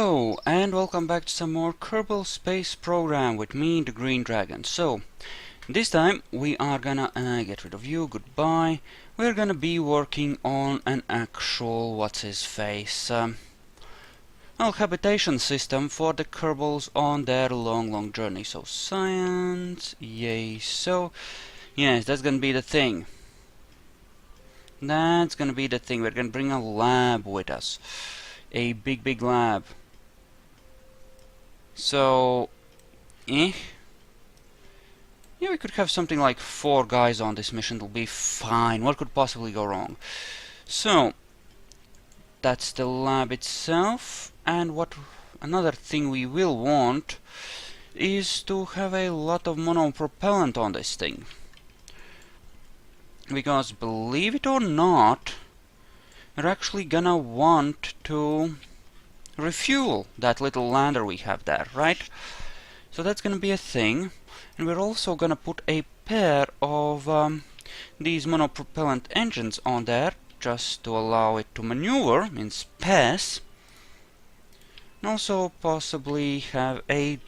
Hello and welcome back to some more Kerbal Space Program with me, the Green Dragon. So, this time we are gonna get rid of you, goodbye. We're gonna be working on an actual, what's-his-face, habitation system for the Kerbals on their long journey. So, science, yay. So, yes, that's gonna be the thing. That's gonna be the thing. We're gonna bring a lab with us. A big lab. So, yeah, we could have something like 4 guys on this mission. It'll be fine. What could possibly go wrong? So, that's the lab itself. And what another thing we will want is to have a lot of monopropellant on this thing. Because, believe it or not, we're actually gonna want to refuel that little lander we have there, right? So that's gonna be a thing. And we're also gonna put a pair of these monopropellant engines on there, just to allow it to maneuver in space. And also possibly have a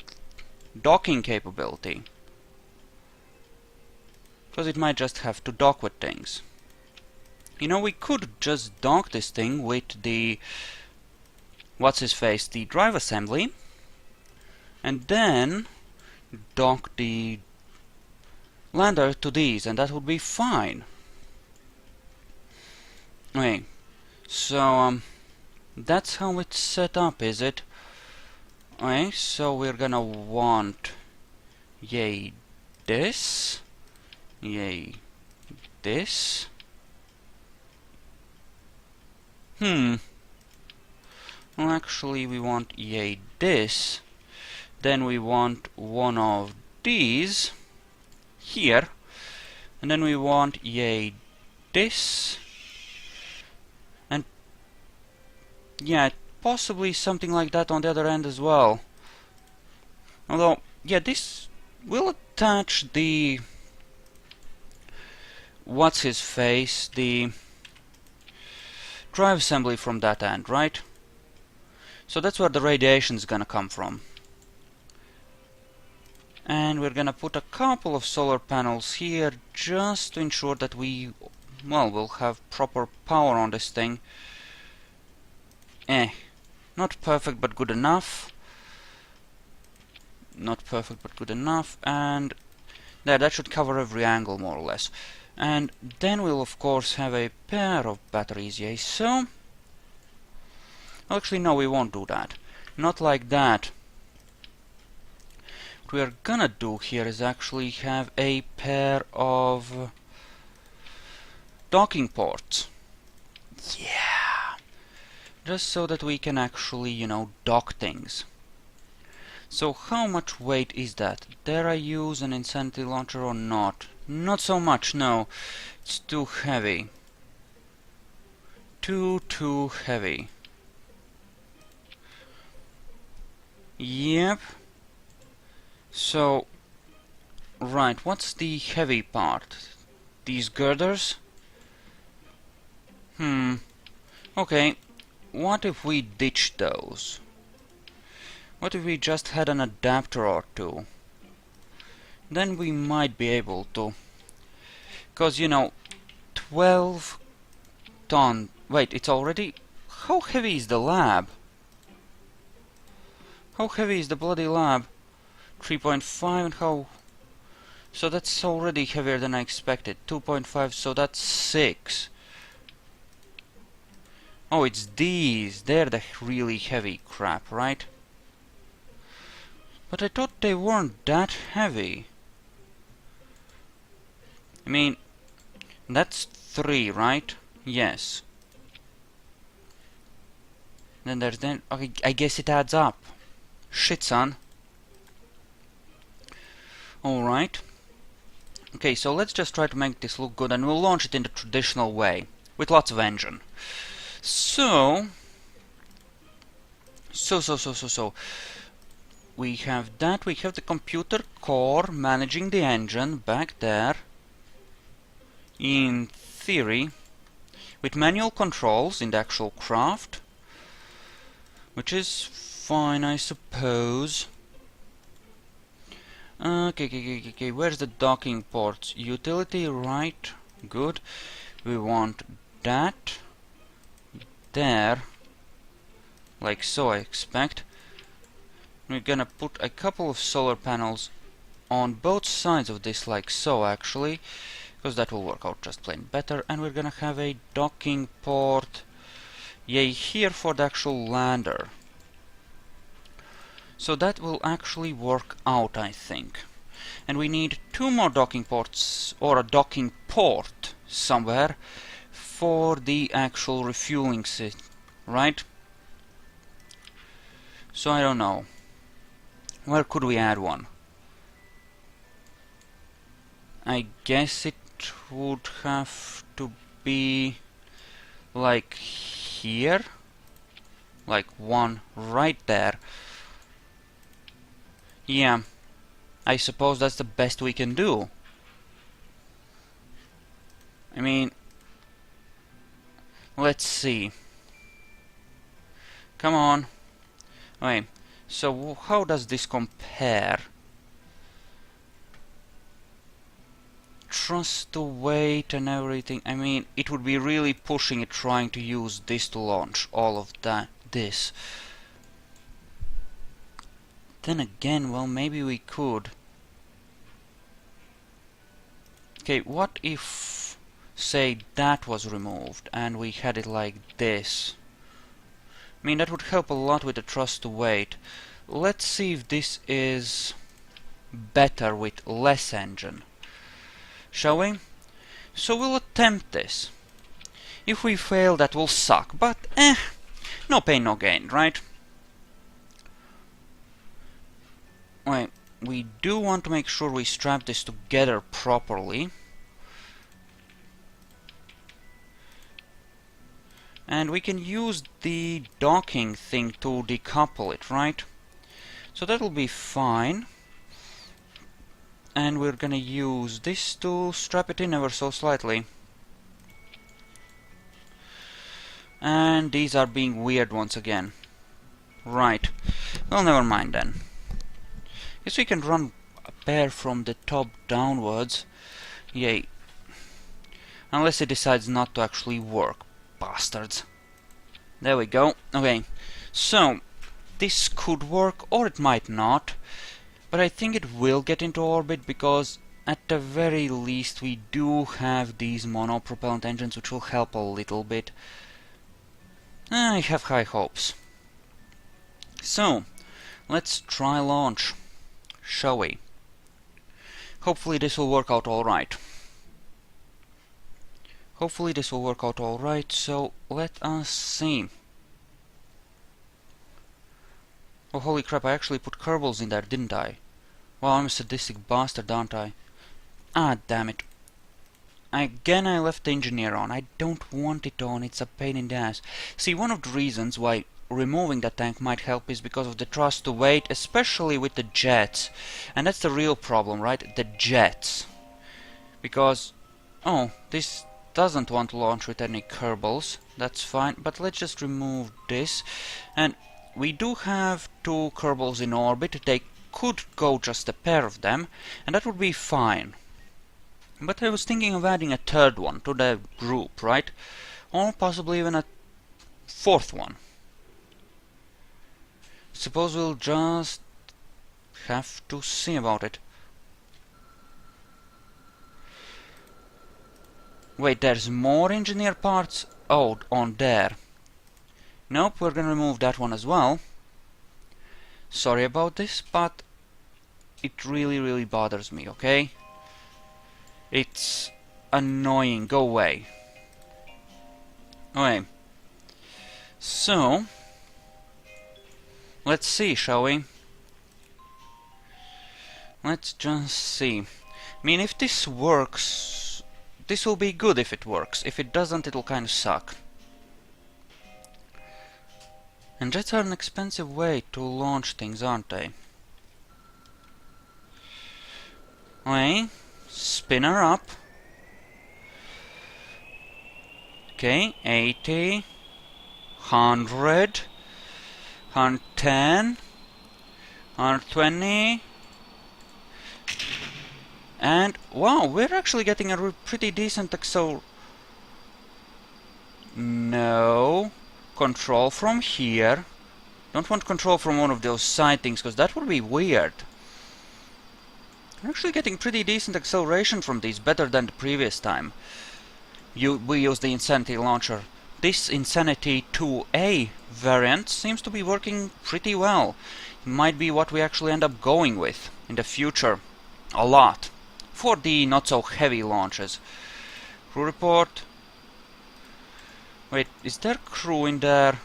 docking capability. Because it might just have to dock with things. You know, we could just dock this thing with the what's-his-face, the drive assembly, and then dock the lander to these, and that would be fine. Okay, so that's how it's set up, is it? Okay, so we're gonna want yay this, yay this. Well, actually we want yay this, then we want one of these here, and then we want yay this, and yeah, possibly something like that on the other end as well. Although, yeah, this will attach the what's-his-face, the drive assembly from that end, right? So that's where the radiation is gonna come from. And we're gonna put a couple of solar panels here just to ensure that we, well, will have proper power on this thing. Not perfect but good enough. Not perfect but good enough. And there, that should cover every angle more or less. And then we'll of course have a pair of batteries, yay, so... Actually, no, we won't do that. Not like that. What we are gonna do here is actually have a pair of docking ports. Yeah! Just so that we can actually, you know, dock things. So how much weight is that? Dare I use an insanity launcher or not? Not so much, no. It's too heavy. Too heavy. Yep. So, right, what's the heavy part? These girders? Okay, what if we ditch those? What if we just had an adapter or two? Then we might be able to. Because, you know, 12 ton... Wait, it's already... How heavy is the lab? How heavy is the bloody lab? 3.5 and how... So that's already heavier than I expected. 2.5, so that's 6. Oh, it's these. They're the really heavy crap, right? But I thought they weren't that heavy. I mean, that's 3, right? Yes. Then there's then... Okay, I guess it adds up. Shit, son. Alright. Okay, so let's just try to make this look good, and we'll launch it in the traditional way, with lots of engine. So... We have that, we have the computer core managing the engine back there. In theory, with manual controls in the actual craft, which is fine, I suppose. Okay, where's the docking ports? Utility, right, good. We want that there, like so I expect. We're gonna put a couple of solar panels on both sides of this, like so actually, because that will work out just plain better. And we're gonna have a docking port, yay, here for the actual lander. So that will actually work out, I think. And we need 2 more docking ports, or a docking port somewhere, for the actual refueling system, right? So I don't know. Where could we add one? I guess it would have to be like here, like one right there. Yeah, I suppose that's the best we can do. I mean, let's see. Come on. Wait, so how does this compare? Trust the weight and everything. I mean, it would be really pushing it trying to use this to launch all of this. Then again, well, maybe we could. Okay, what if, say, that was removed and we had it like this? I mean, that would help a lot with the thrust to weight. Let's see if this is better with less engine. Shall we? So we'll attempt this. If we fail, that will suck, but no pain, no gain, right? Wait, we do want to make sure we strap this together properly. And we can use the docking thing to decouple it, right? So that'll be fine. And we're gonna use this to strap it in ever so slightly. And these are being weird once again. Right. Well, never mind then. Guess we can run a pair from the top downwards. Yay. Unless it decides not to actually work. Bastards. There we go. Okay. So, this could work, or it might not. But I think it will get into orbit, because at the very least we do have these monopropellant engines, which will help a little bit. I have high hopes. So, let's try launch, shall we? Hopefully this will work out alright. Hopefully this will work out alright, so let us see. Oh, holy crap, I actually put Kerbals in there, didn't I? Wow, I'm a sadistic bastard, aren't I? Ah, damn it. Again, I left the engineer on. I don't want it on, it's a pain in the ass. See, one of the reasons why removing that tank might help is because of the thrust to weight, especially with the jets. And that's the real problem, right? The jets. Because, oh, this doesn't want to launch with any Kerbals. That's fine, but let's just remove this. And we do have 2 Kerbals in orbit. They could go just a pair of them, and that would be fine. But I was thinking of adding a 3rd one to the group, right? Or possibly even a 4th one. Suppose we'll just have to see about it. Wait, there's more engineer parts? Oh, on there. Nope, we're gonna remove that one as well. Sorry about this, but it really bothers me, okay? It's annoying. Go away. Okay. So, let's see, shall we? Let's just see. I mean, if this works, this will be good if it works. If it doesn't, it'll kind of suck. And jets are an expensive way to launch things, aren't they? Okay, spinner up. Okay, 80, 100, 110, 120, and wow, we're actually getting a pretty decent accel. No, control from here. Don't want control from one of those side things, because that would be weird. We're actually getting pretty decent acceleration from these, better than the previous time we used the Insanity launcher. This Insanity 2A variant seems to be working pretty well. It might be what we actually end up going with in the future. A lot. For the not so heavy launches. Crew report. Wait, is there crew in there?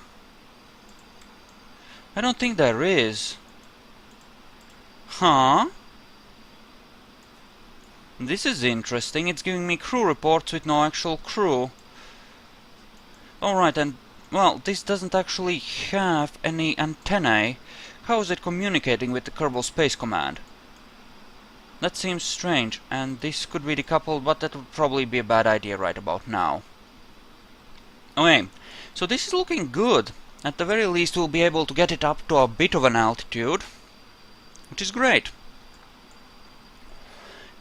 I don't think there is. Huh? This is interesting. It's giving me crew reports with no actual crew. Alright, and well, this doesn't actually have any antennae. How is it communicating with the Kerbal Space Command? That seems strange, and this could be decoupled, but that would probably be a bad idea right about now. Okay, so this is looking good. At the very least, we'll be able to get it up to a bit of an altitude, which is great.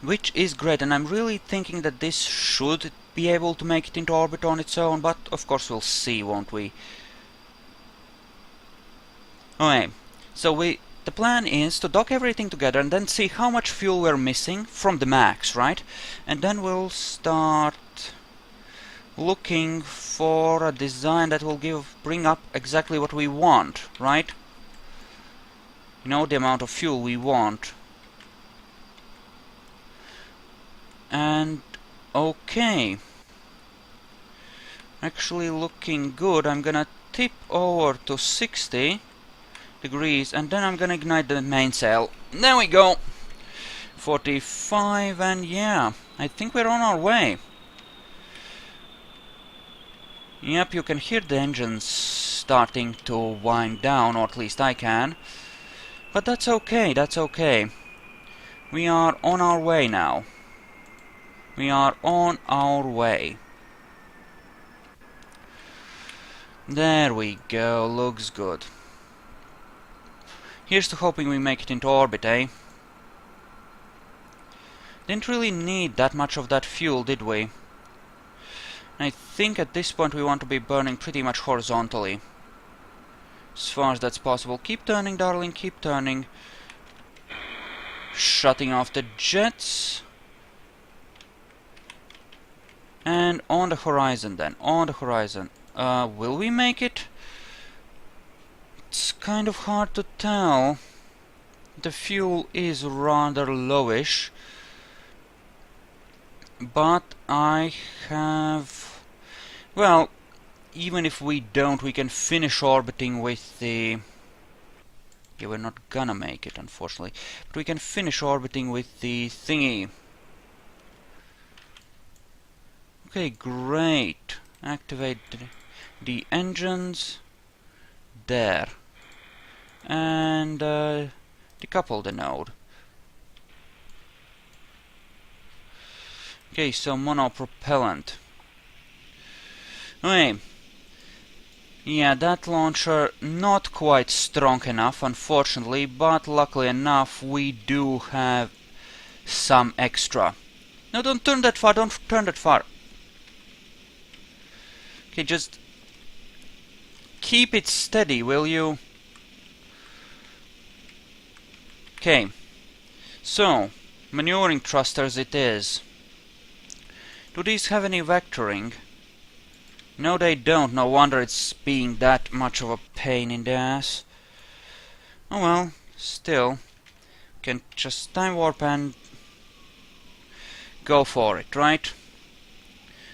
And I'm really thinking that this should be able to make it into orbit on its own, but of course we'll see, won't we? Okay, so the plan is to dock everything together and then see how much fuel we're missing from the max, right? And then we'll start looking for a design that will bring up exactly what we want, right? You know, the amount of fuel we want. And okay, actually looking good. I'm gonna tip over to 60 degrees and then I'm gonna ignite the mainsail. There we go. 45, and yeah, I think we're on our way. Yep, you can hear the engines starting to wind down, or at least I can. But that's okay, that's okay. We are on our way now. We are on our way. There we go, looks good. Here's to hoping we make it into orbit, eh? Didn't really need that much of that fuel, did we? And I think at this point we want to be burning pretty much horizontally. As far as that's possible. Keep turning, darling, keep turning. Shutting off the jets. And on the horizon then, on the horizon. Will we make it? It's kind of hard to tell. The fuel is rather lowish. But I have... Well, even if we don't, we can finish orbiting with the... Yeah, we're not gonna make it, unfortunately. But we can finish orbiting with the thingy. Okay, great. Activate the engines. There. And decouple the node. Okay, so monopropellant. Okay. Yeah, that launcher not quite strong enough, unfortunately, but luckily enough we do have some extra. No, don't turn that far, don't turn that far. Okay, just keep it steady, will you? Okay, so maneuvering thrusters it is. Do these have any vectoring? No, they don't. No wonder it's being that much of a pain in the ass. Oh well, still. Can just time warp and go for it, right?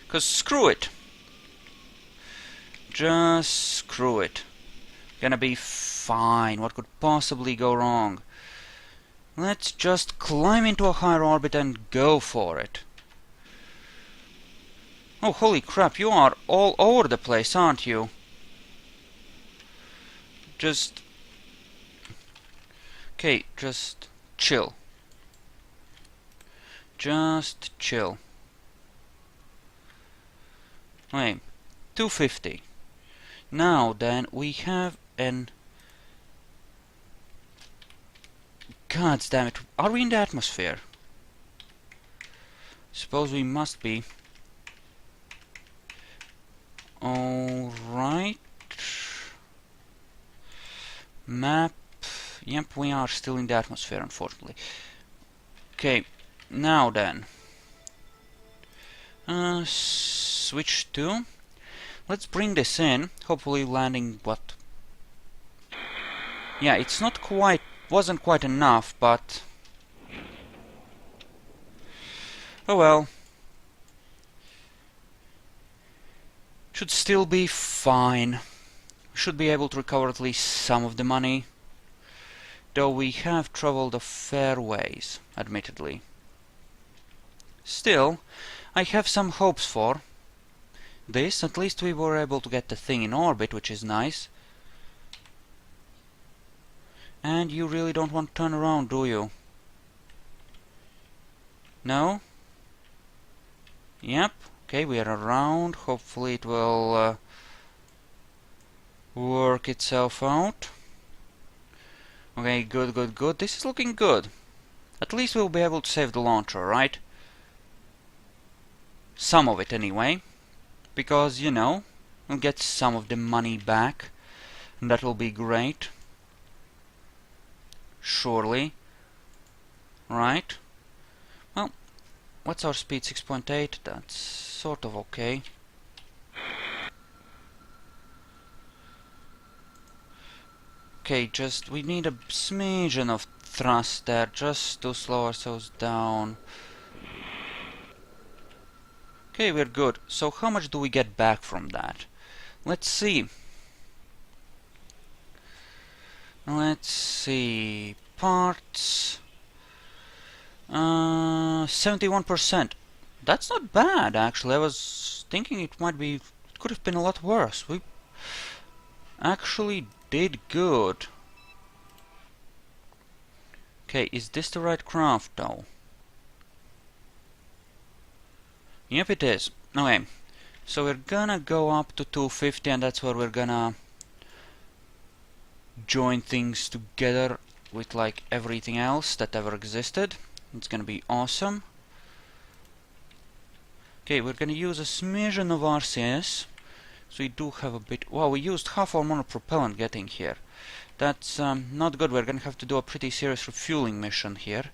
'Cause screw it. Just screw it. Gonna be fine. What could possibly go wrong? Let's just climb into a higher orbit and go for it. Oh, holy crap, you are all over the place, aren't you? Just... Okay, just chill. Just chill. Okay, 250. Now then, we have an God damn it. Are we in the atmosphere? Suppose we must be. Alright. Map. Yep, we are still in the atmosphere, unfortunately. Okay, now then. Switch to. Let's bring this in. Hopefully landing what? Yeah, it's not quite, wasn't quite enough, but oh well. Should still be fine. Should be able to recover at least some of the money. Though we have traveled a fair ways, admittedly. Still, I have some hopes for this. At least we were able to get the thing in orbit, which is nice. And you really don't want to turn around, do you? No? Yep. Okay, we are around. Hopefully it will work itself out. Okay, good, good, good. This is looking good. At least we'll be able to save the launcher, right? Some of it, anyway. Because, you know, we'll get some of the money back. And that will be great. Surely. Right? Well, what's our speed? 6.8? That's sort of okay. Okay, just we need a smidgen of thrust there, just to slow ourselves down. Okay, we're good. So how much do we get back from that? Let's see. Let's see. Parts. 71%. That's not bad, actually. I was thinking it might be. It could have been a lot worse. We actually did good. Okay, is this the right craft, though? Yep, it is. Okay, so we're gonna go up to 250, and that's where we're gonna join things together with like everything else that ever existed. It's gonna be awesome. Okay, we're gonna use a smidgen of RCS. So we do have a bit. Wow, we used half our monopropellant getting here. That's not good. We're gonna have to do a pretty serious refueling mission here,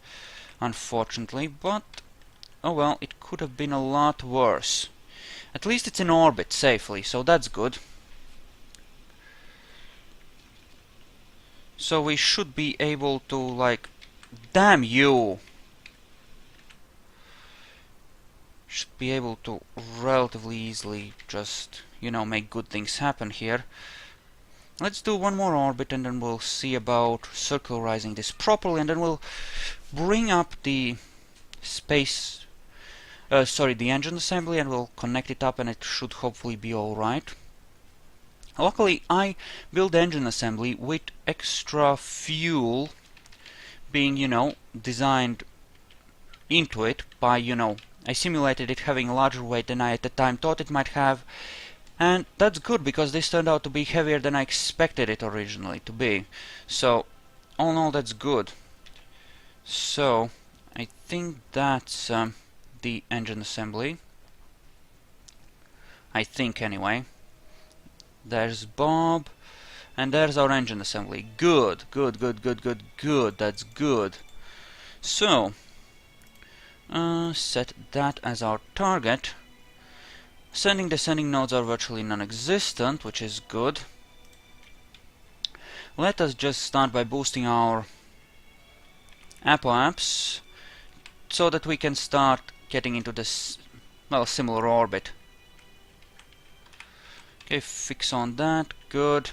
unfortunately. But oh well, it could have been a lot worse. At least it's in orbit safely, so that's good. So we should be able to, like, damn you! Should be able to relatively easily just, you know, make good things happen here. Let's do one more orbit and then we'll see about circularizing this properly, and then we'll bring up the space, the engine assembly, and we'll connect it up, and it should hopefully be alright. Luckily, I built the engine assembly with extra fuel being, you know, designed into it by, you know, I simulated it having a larger weight than I at the time thought it might have, and that's good because this turned out to be heavier than I expected it originally to be. So, all in all, that's good. So, I think that's the engine assembly. I think, anyway. There's Bob, and there's our engine assembly. Good, good, good, good, good, good. That's good. So, set that as our target. Ascending, descending nodes are virtually non-existent, which is good. Let us just start by boosting our apoaps so that we can start getting into this, well, similar orbit. Okay, fix on that, good.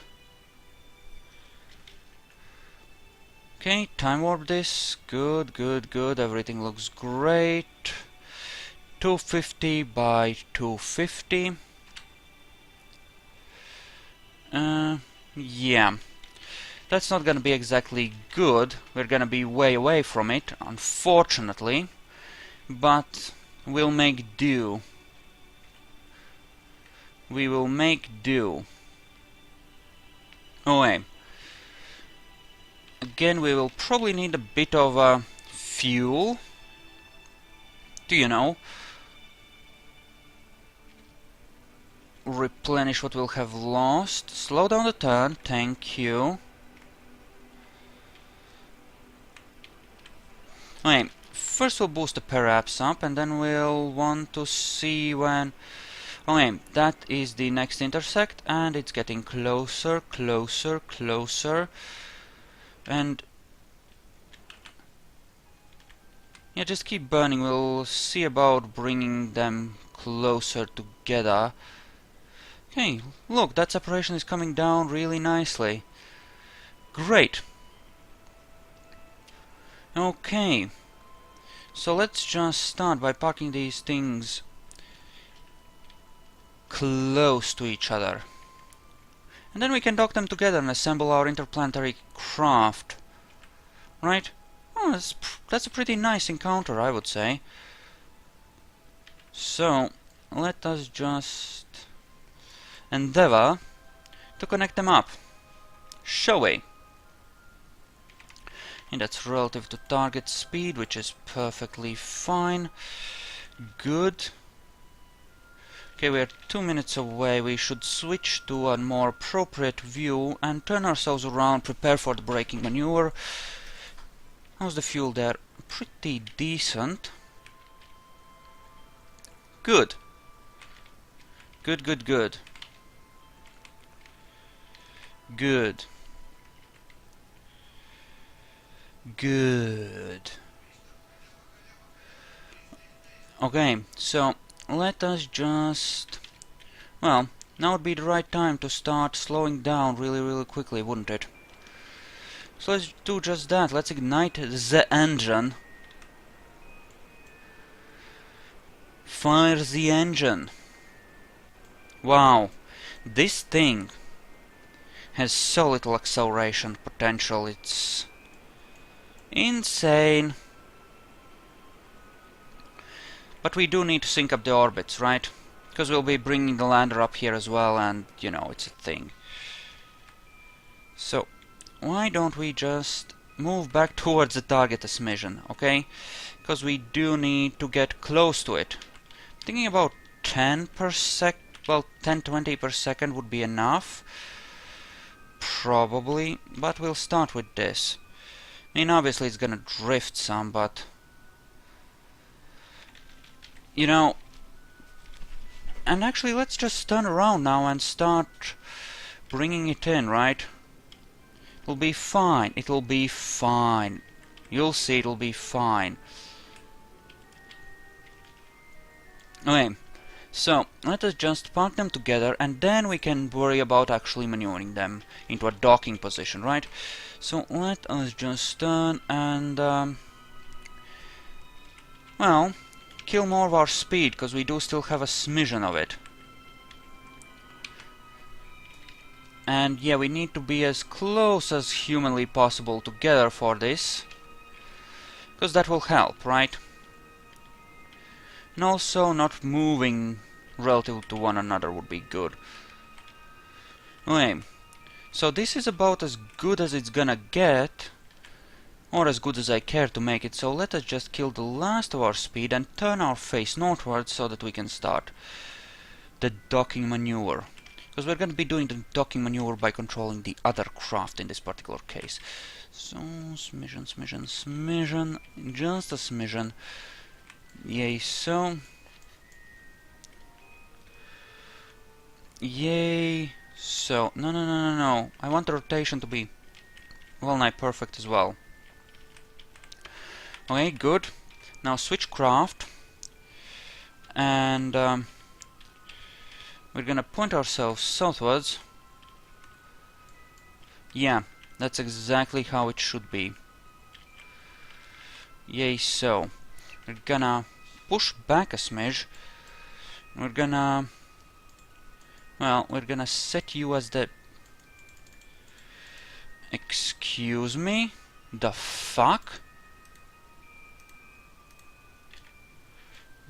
Okay, time warp this, good, good, good, everything looks great. 250 by 250. Yeah. That's not gonna be exactly good. We're gonna be way away from it, unfortunately. But we'll make do. We will make do. Oh, hey. again, we will probably need a bit of fuel to, you know, replenish what we'll have lost. Slow down the turn, thank you. Okay, first we'll boost the perhaps up, and then we'll want to see when... Okay, that is the next intersect, and it's getting closer, closer, closer. And... yeah, just keep burning. We'll see about bringing them closer together. Okay, look, that separation is coming down really nicely. Great. Okay. So let's just start by parking these things close to each other. And then we can dock them together and assemble our interplanetary craft. Right? Oh, that's a pretty nice encounter, I would say. So, let us just endeavor to connect them up. Shall we? And that's relative to target speed, which is perfectly fine. Good. Okay, we're 2 minutes away. We should switch to a more appropriate view and turn ourselves around, prepare for the braking maneuver. How's the fuel there? Pretty decent. Good. Good, good, good. Good. Good. Okay, so let us just... well, now would be the right time to start slowing down really quickly, wouldn't it? So let's do just that. Let's ignite the engine. Fire the engine. Wow, this thing has so little acceleration potential. It's insane. But we do need to sync up the orbits, right? Because we'll be bringing the lander up here as well, and, you know, it's a thing. So, why don't we just move back towards the target a smidgen, okay? Because we do need to get close to it. Thinking about 10 per sec, well, 10-20 per second would be enough. Probably, but we'll start with this. I mean, obviously it's gonna drift some, but... you know... and actually, let's just turn around now and start bringing it in, right? It'll be fine. It'll be fine. You'll see it'll be fine. Okay, so let us just park them together, and then we can worry about actually maneuvering them into a docking position, right? So let us just turn and, well, kill more of our speed, because we do still have a smidgen of it. And yeah, we need to be as close as humanly possible together for this, because that will help, right? And also not moving relative to one another would be good. Okay, so this is about as good as it's gonna get, or as good as I care to make it, so let us just kill the last of our speed and turn our face northwards so that we can start the docking maneuver. Because we're going to be doing the docking maneuver by controlling the other craft in this particular case. So, smidgen, smidgen, smidgen, just a smidgen. Yay, so. Yay, so. No. I want the rotation to be well nigh perfect as well. Okay, good. Now switch craft. And we're gonna point ourselves southwards. Yeah, that's exactly how it should be. Yay, so. We're gonna push back a smidge. We're gonna... well, we're gonna set you as the... excuse me? The fuck?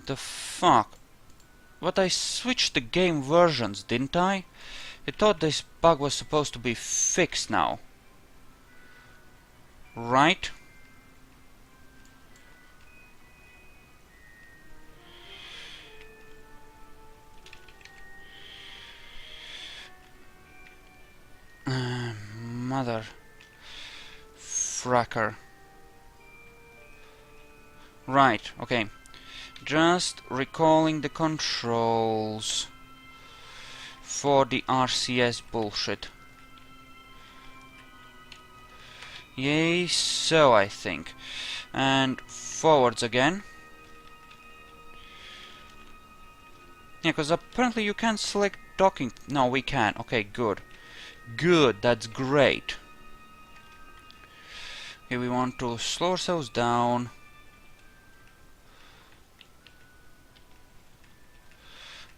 The fuck? But I switched the game versions, didn't I? I thought this bug was supposed to be fixed now. right? Mother fracker. Right, okay. Just recalling the controls for the RCS bullshit. Yay, so I think. And forwards again. Yeah, because apparently you can't select docking. No, we can. Okay, good. Good, that's great. Okay, we want to slow ourselves down.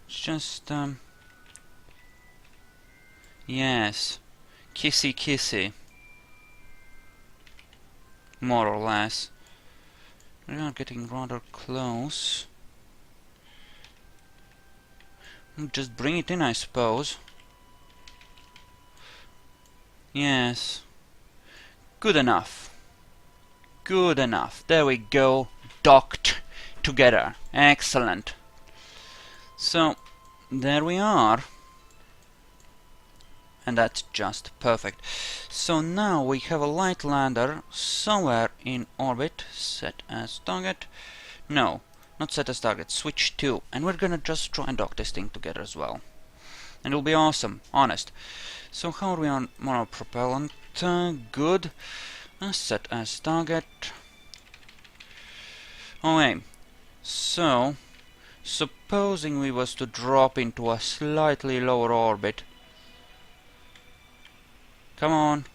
It's just, yes. Kissy kissy. More or less. We are getting rather close. Just bring it in, I suppose. Yes. Good enough. Good enough. There we go. Docked together. Excellent. So, there we are. And that's just perfect. So now we have a light lander somewhere in orbit, set as target. No, not set as target, switch to. And we're gonna just try and dock this thing together as well. And it'll be awesome, honest. So how are we on monopropellant? Good. Set as target. Okay, so supposing we was to drop into a slightly lower orbit. Come on.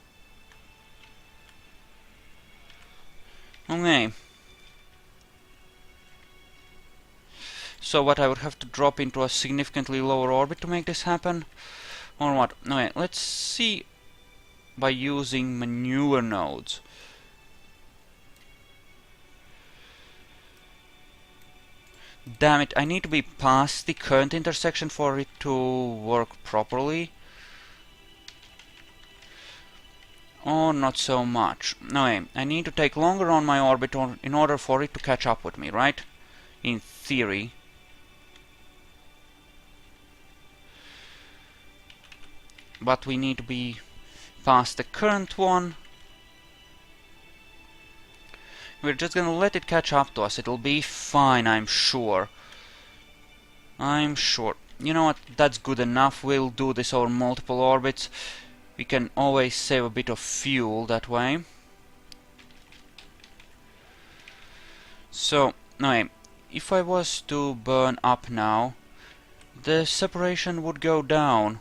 Okay. So what, I would have to drop into a significantly lower orbit to make this happen? Or what? Okay, let's see by using maneuver nodes. Damn it, I need to be past the current intersection for it to work properly. Or not so much. Okay, I need to take longer on my orbit in order for it to catch up with me, right? In theory. But we need to be past the current one. We're just gonna let it catch up to us. It'll be fine, I'm sure. I'm sure. You know what? That's good enough. We'll do this over multiple orbits. We can always save a bit of fuel that way. So, anyway, if I was to burn up now, the separation would go down.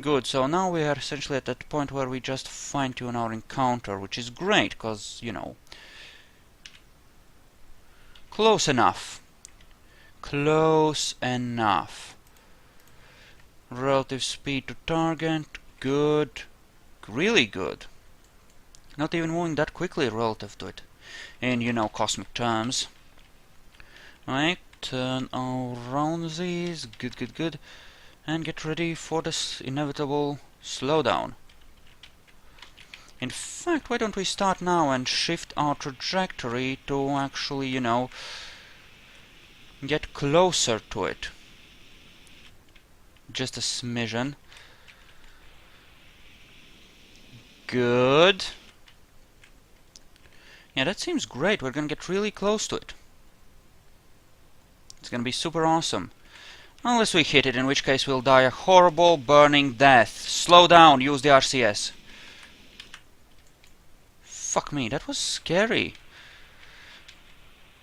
Good, so now we are essentially at that point where we just fine-tune our encounter, which is great, because, you know, close enough. Close enough. Relative speed to target, good. Really good. Not even moving that quickly relative to it. In, you know, cosmic terms. Right, turn around these, good, good, good. And get ready for this inevitable slowdown. In fact, why don't we start now and shift our trajectory to actually, you know, get closer to it. Just a smidgen. Good. Yeah, that seems great. We're gonna get really close to it. It's gonna be super awesome. Unless we hit it, in which case we'll die a horrible burning death. Slow down, use the RCS. Fuck me, that was scary.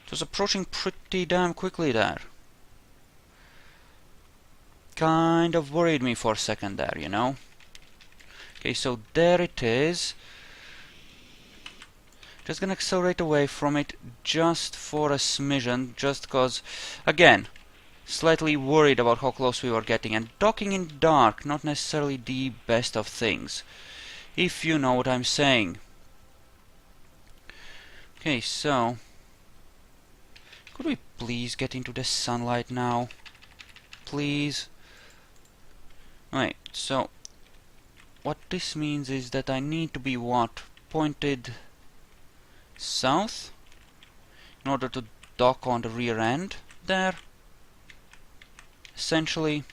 It was approaching pretty damn quickly there. Kind of worried me for a second there, you know. Okay, so there it is. Just gonna accelerate away from it just for a smidgen, just cause, again, slightly worried about how close we were getting, and docking in dark, not necessarily the best of things, if you know what I'm saying. Okay, so, could we please get into the sunlight now? Please? Right, so, what this means is that I need to be what? pointed south in order to dock on the rear end there, essentially.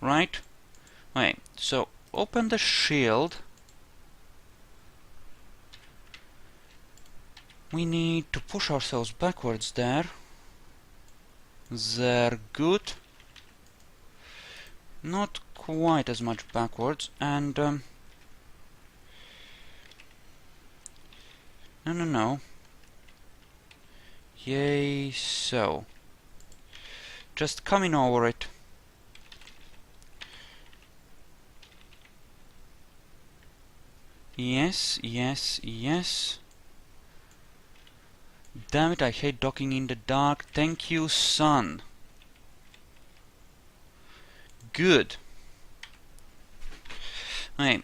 Right? Wait, so open the shield. We need to push ourselves backwards there. There, good. Not quite as much backwards, and no. Yay, so. Just coming over it. Yes. Damn it, I hate docking in the dark. Thank you, sun. Good. Okay.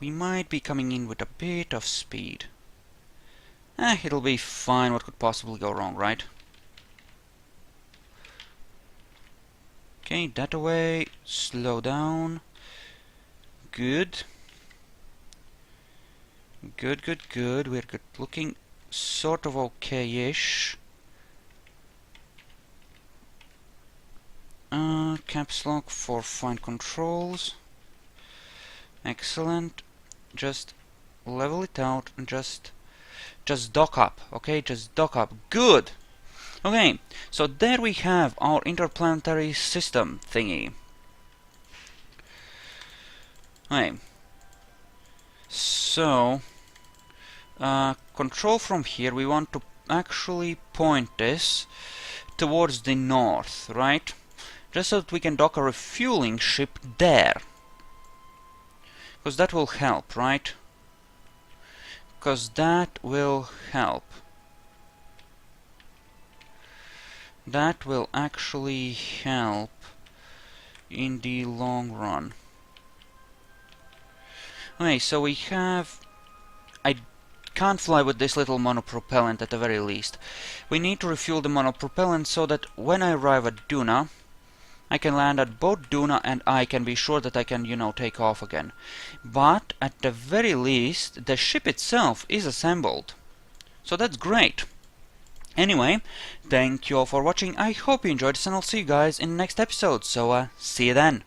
We might be coming in with a bit of speed. It'll be fine. What could possibly go wrong, right? Okay, that away. Slow down. Good. Good. We're good. Looking sort of okay-ish. Caps lock for fine controls. Excellent. Just level it out and just dock up, okay? Just dock up. Good! Okay, so there we have our interplanetary system thingy. Okay. So, control from here, we want to actually point this towards the north, right? Just so that we can dock a refueling ship there. Because that will help, right? Because that will help. That will actually help in the long run. Okay, so we have... I can't fly with this little monopropellant at the very least. We need to refuel the monopropellant so that when I arrive at Duna, I can land at both Duna and I can be sure that I can, you know, take off again. But at the very least, the ship itself is assembled. So that's great. Anyway, thank you all for watching. I hope you enjoyed this, and I'll see you guys in the next episode. So, see you then.